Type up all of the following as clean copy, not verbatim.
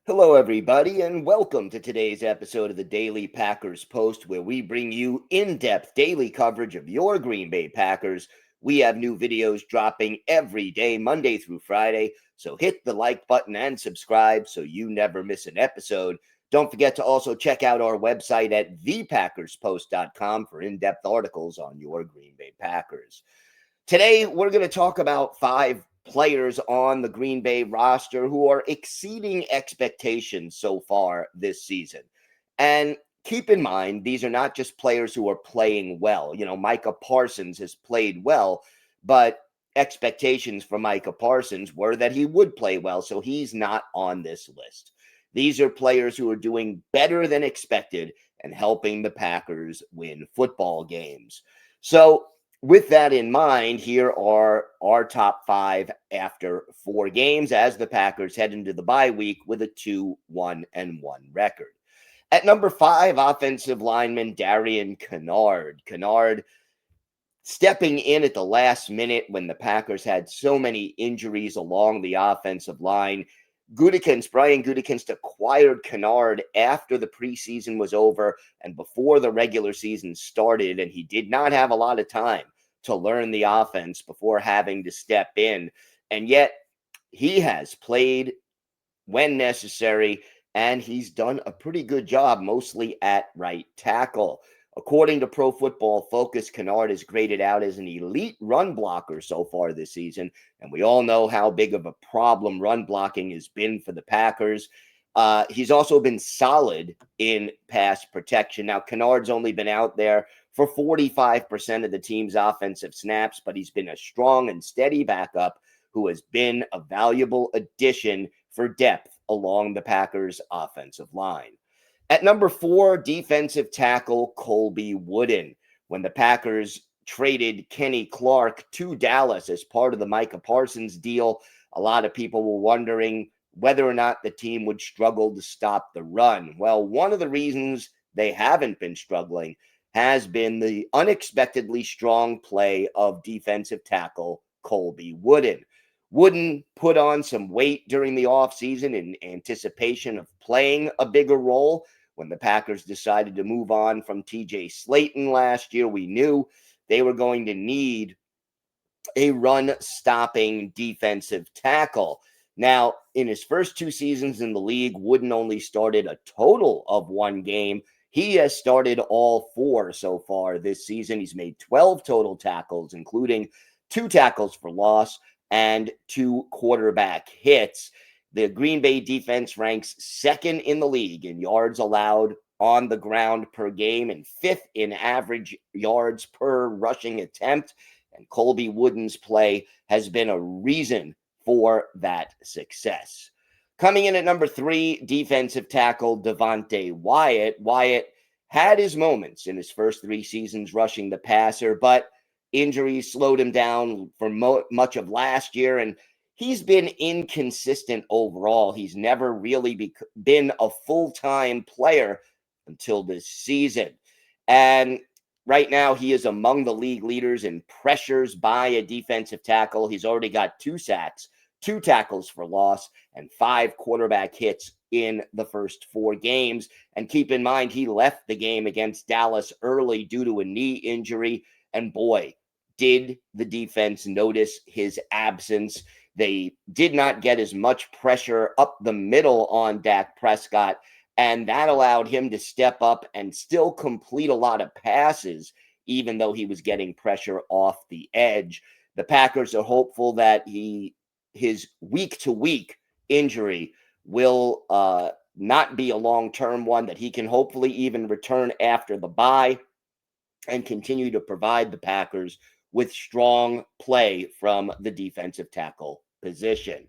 Hello, everybody, and welcome to today's episode of the Daily Packers Post, where we bring you in depth daily coverage of your Green Bay Packers. We have new videos dropping every day, Monday through Friday. So hit the like button and subscribe so you never miss an episode. Don't forget to also check out our website at thepackerspost.com for in depth articles on your Green Bay Packers. Today, we're going to talk about five players on the Green Bay roster who are exceeding expectations so far this season. And keep in mind, these are not just players who are playing well. Micah Parsons has played well, but expectations for Micah Parsons were that he would play well, so he's not on this list. These are players who are doing better than expected and helping the Packers win football games. So, with that in mind, here are our top five after four games as the Packers head into the bye week with a 2-1-1 record. At number five, offensive lineman Darian Kennard. Kennard stepping in at the last minute when the Packers had so many injuries along the offensive line. Brian Gutekunst acquired Kennard after the preseason was over and before the regular season started, and he did not have a lot of time to learn the offense before having to step in. And yet he has played when necessary, and he's done a pretty good job, mostly at right tackle. According to Pro Football Focus, Kennard is graded out as an elite run blocker so far this season, and we all know how big of a problem run blocking has been for the Packers. He's also been solid in pass protection. Now, Kennard's only been out there for 45% of the team's offensive snaps, but he's been a strong and steady backup who has been a valuable addition for depth along the Packers' offensive line. At number four, defensive tackle Colby Wooden. When the Packers traded Kenny Clark to Dallas as part of the Micah Parsons deal, a lot of people were wondering whether or not the team would struggle to stop the run. Well, one of the reasons they haven't been struggling has been the unexpectedly strong play of defensive tackle Colby Wooden. Wooden put on some weight during the offseason in anticipation of playing a bigger role. When the Packers decided to move on from TJ Slayton last year, we knew they were going to need a run stopping defensive tackle. Now, in his first two seasons in the league, Wooden only started a total of one game. He has started all four so far this season. He's made 12 total tackles, including two tackles for loss and two quarterback hits. The Green Bay defense ranks second in the league in yards allowed on the ground per game and fifth in average yards per rushing attempt. And Colby Wooden's play has been a reason for that success. Coming in at number three, defensive tackle Devontae Wyatt. Wyatt had his moments in his first three seasons rushing the passer, but injuries slowed him down for much of last year, and he's been inconsistent overall. He's never really been a full-time player until this season. And right now, he is among the league leaders in pressures by a defensive tackle. He's already got 2 sacks, 2 tackles for loss, and 5 quarterback hits in the first 4 games. And keep in mind, he left the game against Dallas early due to a knee injury. And boy, did the defense notice his absence. They did not get as much pressure up the middle on Dak Prescott, and that allowed him to step up and still complete a lot of passes, even though he was getting pressure off the edge. The Packers are hopeful that his week-to-week injury will not be a long-term one, that he can hopefully even return after the bye and continue to provide the Packers with strong play from the defensive tackle position.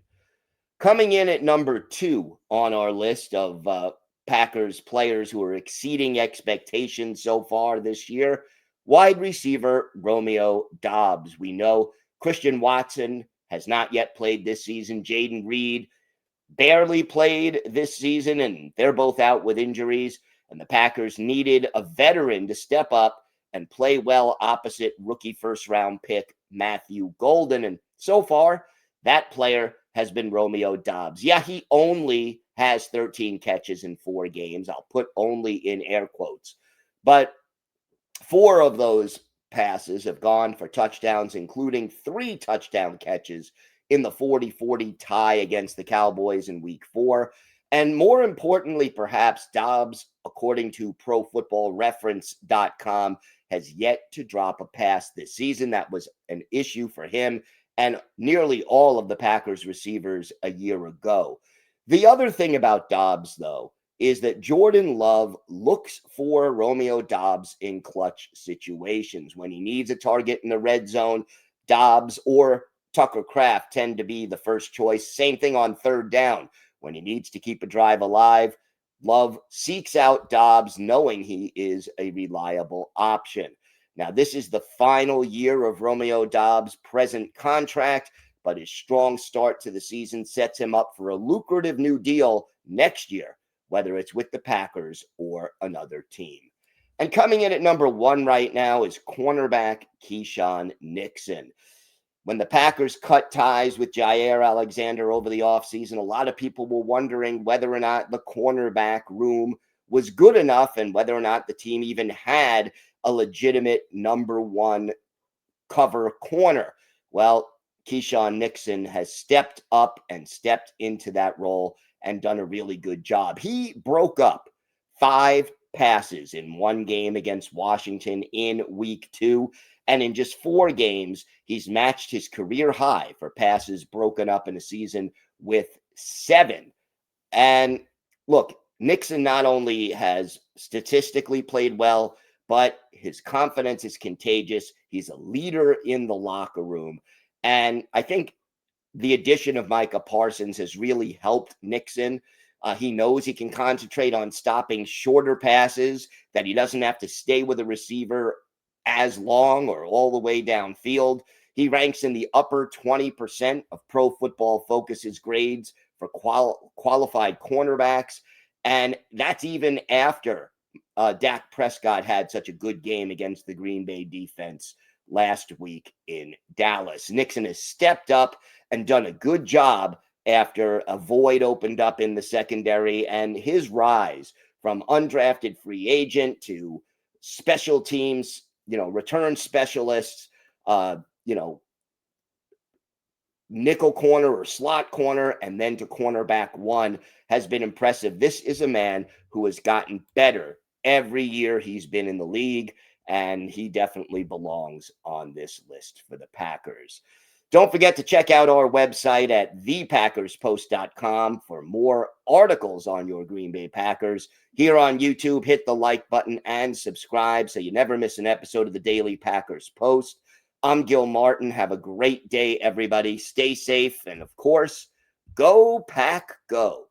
Coming in at number 2 on our list of Packers players who are exceeding expectations so far this year, wide receiver Romeo Doubs. We know Christian Watson has not yet played this season. Jaden Reed barely played this season, and they're both out with injuries. And the Packers needed a veteran to step up and play well opposite rookie first-round pick Matthew Golden. And so far, that player has been Romeo Doubs. Yeah, he only has 13 catches in 4 games. I'll put only in air quotes. But 4 of those passes have gone for touchdowns, including 3 touchdown catches in the 40-40 tie against the Cowboys in week 4. And more importantly, perhaps, Dobbs, according to ProFootballReference.com, has yet to drop a pass this season. That was an issue for him and nearly all of the Packers receivers a year ago. The other thing about Dobbs, though, is that Jordan Love looks for Romeo Dobbs in clutch situations. When he needs a target in the red zone, Dobbs or Tucker Kraft tend to be the first choice. Same thing on third down. When he needs to keep a drive alive, Love seeks out Dobbs, knowing he is a reliable option. Now, this is the final year of Romeo Dobbs' present contract, but his strong start to the season sets him up for a lucrative new deal next year, whether it's with the Packers or another team. And coming in at number 1 right now is cornerback Keyshawn Nixon. When the Packers cut ties with Jair Alexander over the offseason, a lot of people were wondering whether or not the cornerback room was good enough and whether or not the team even had a legitimate number 1 cover corner. Well, Keyshawn Nixon has stepped up and stepped into that role and done a really good job. He broke up 5 passes in 1 game against Washington in week 2. And in just 4 games, he's matched his career high for passes broken up in a season with 7. And look, Nixon not only has statistically played well, but his confidence is contagious. He's a leader in the locker room. And I think the addition of Micah Parsons has really helped Nixon. He knows he can concentrate on stopping shorter passes, that he doesn't have to stay with a receiver as long or all the way downfield. He ranks in the upper 20% of Pro Football Focus's grades for qualified cornerbacks. And that's even after Dak Prescott had such a good game against the Green Bay defense last week in Dallas. Nixon has stepped up and done a good job after a void opened up in the secondary, and his rise from undrafted free agent to special teams, return specialists, nickel corner or slot corner, and then to cornerback 1 has been impressive. This is a man who has gotten better every year he's been in the league, and he definitely belongs on this list for the Packers. Don't forget to check out our website at thepackerspost.com for more articles on your Green Bay Packers. Here on YouTube, hit the like button and subscribe so you never miss an episode of the Daily Packers Post. I'm Gil Martin. Have a great day, everybody. Stay safe. And of course, go Pack Go.